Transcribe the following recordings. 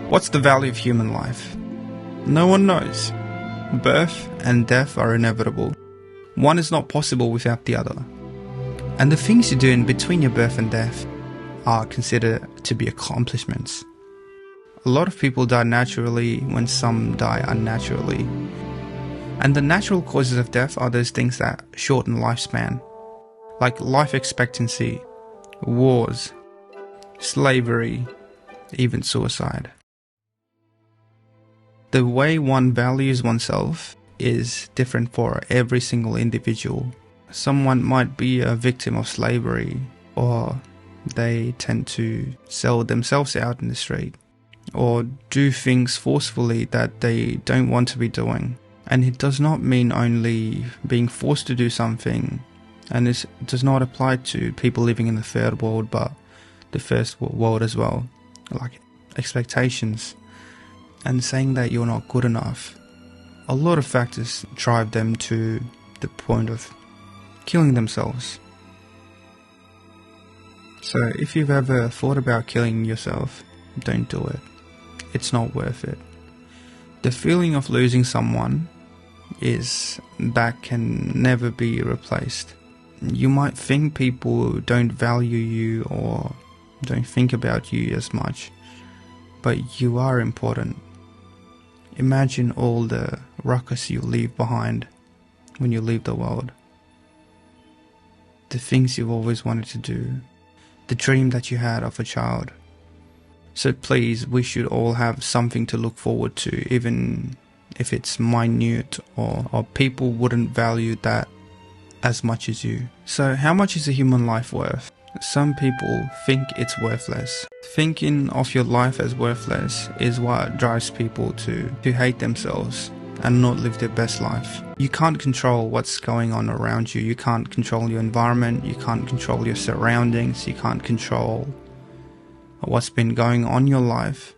What's the value of human life? No one knows. Birth and death are inevitable. One is not possible without the other. And the things you do in between your birth and death are considered to be accomplishments. A lot of people die naturally when some die unnaturally. And the natural causes of death are those things that shorten lifespan, like life expectancy, wars, slavery, even suicide. The way one values oneself is different for every single individual. Someone might be a victim of slavery, or they tend to sell themselves out in the street, or do things forcefully that they don't want to be doing. And it does not mean only being forced to do something, and this does not apply to people living in the third world, but the first world as well, like expectations and saying that you're not good enough. A lot of factors drive them to the point of killing themselves. So if you've ever thought about killing yourself, don't do it. It's not worth it. The feeling of losing someone that can never be replaced. You might think people don't value you or don't think about you as much, but you are important. Imagine all the ruckus you leave behind when you leave the world. The things you've always wanted to do. The dream that you had of a child. So please, we should all have something to look forward to, even if it's minute or people wouldn't value that as much as you. So how much is a human life worth? Some people think it's worthless. Thinking of your life as worthless is what drives people to hate themselves and not live their best life. You can't control what's going on around you. You can't control your environment. You can't control your surroundings. You can't control what's been going on in your life.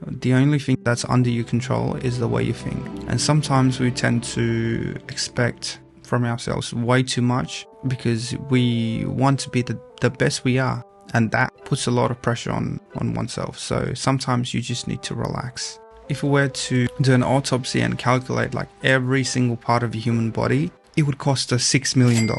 The only thing that's under your control is the way you think. And sometimes we tend to expect from ourselves way too much because we want to be the best we are, and that puts a lot of pressure on oneself. So sometimes you just need to relax. If we were to do an autopsy and calculate like every single part of your human body, it would cost us $6 million.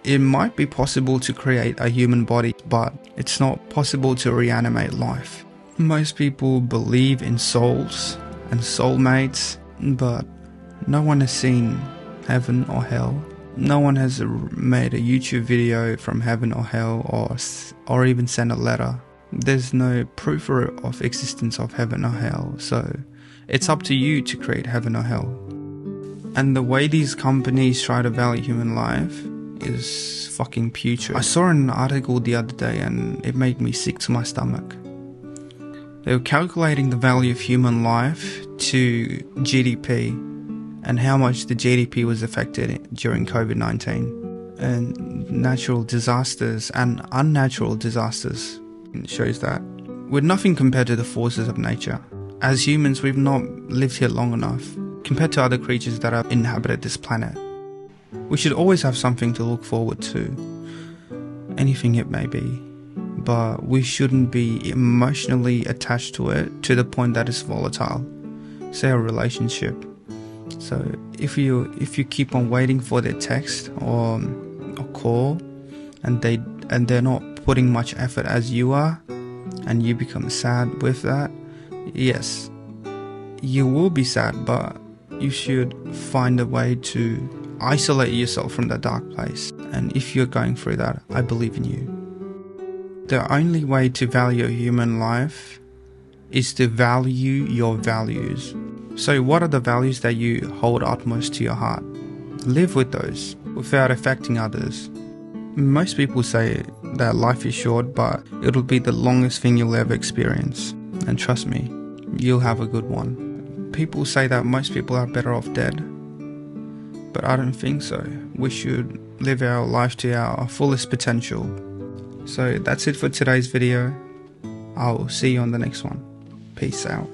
It might be possible to create a human body, but it's not possible to reanimate life. Most people believe in souls and soulmates, but no one has seen heaven or hell. No one has made a YouTube video from heaven or hell or even sent a letter. There's no proof of existence of heaven or hell, so it's up to you to create heaven or hell. And the way these companies try to value human life is fucking putrid. I saw an article the other day and it made me sick to my stomach. They were calculating the value of human life to GDP and how much the GDP was affected during COVID-19. And natural disasters and unnatural disasters. It shows that we're nothing compared to the forces of nature. As humans, we've not lived here long enough compared to other creatures that have inhabited this planet. We should always have something to look forward to, anything it may be, but we shouldn't be emotionally attached to it to the point that it's volatile. Say a relationship. So if you keep on waiting for their text or a call and they're not putting much effort as you are, and you become sad with that, yes, you will be sad, but you should find a way to isolate yourself from that dark place. And if you're going through that, I believe in you. The only way to value a human life is to value your values. So what are the values that you hold utmost to your heart? Live with those without affecting others. Most people say that life is short, but it'll be the longest thing you'll ever experience. And trust me, you'll have a good one. People say that most people are better off dead, but I don't think so. We should live our life to our fullest potential. So that's it for today's video. I'll see you on the next one. Peace out.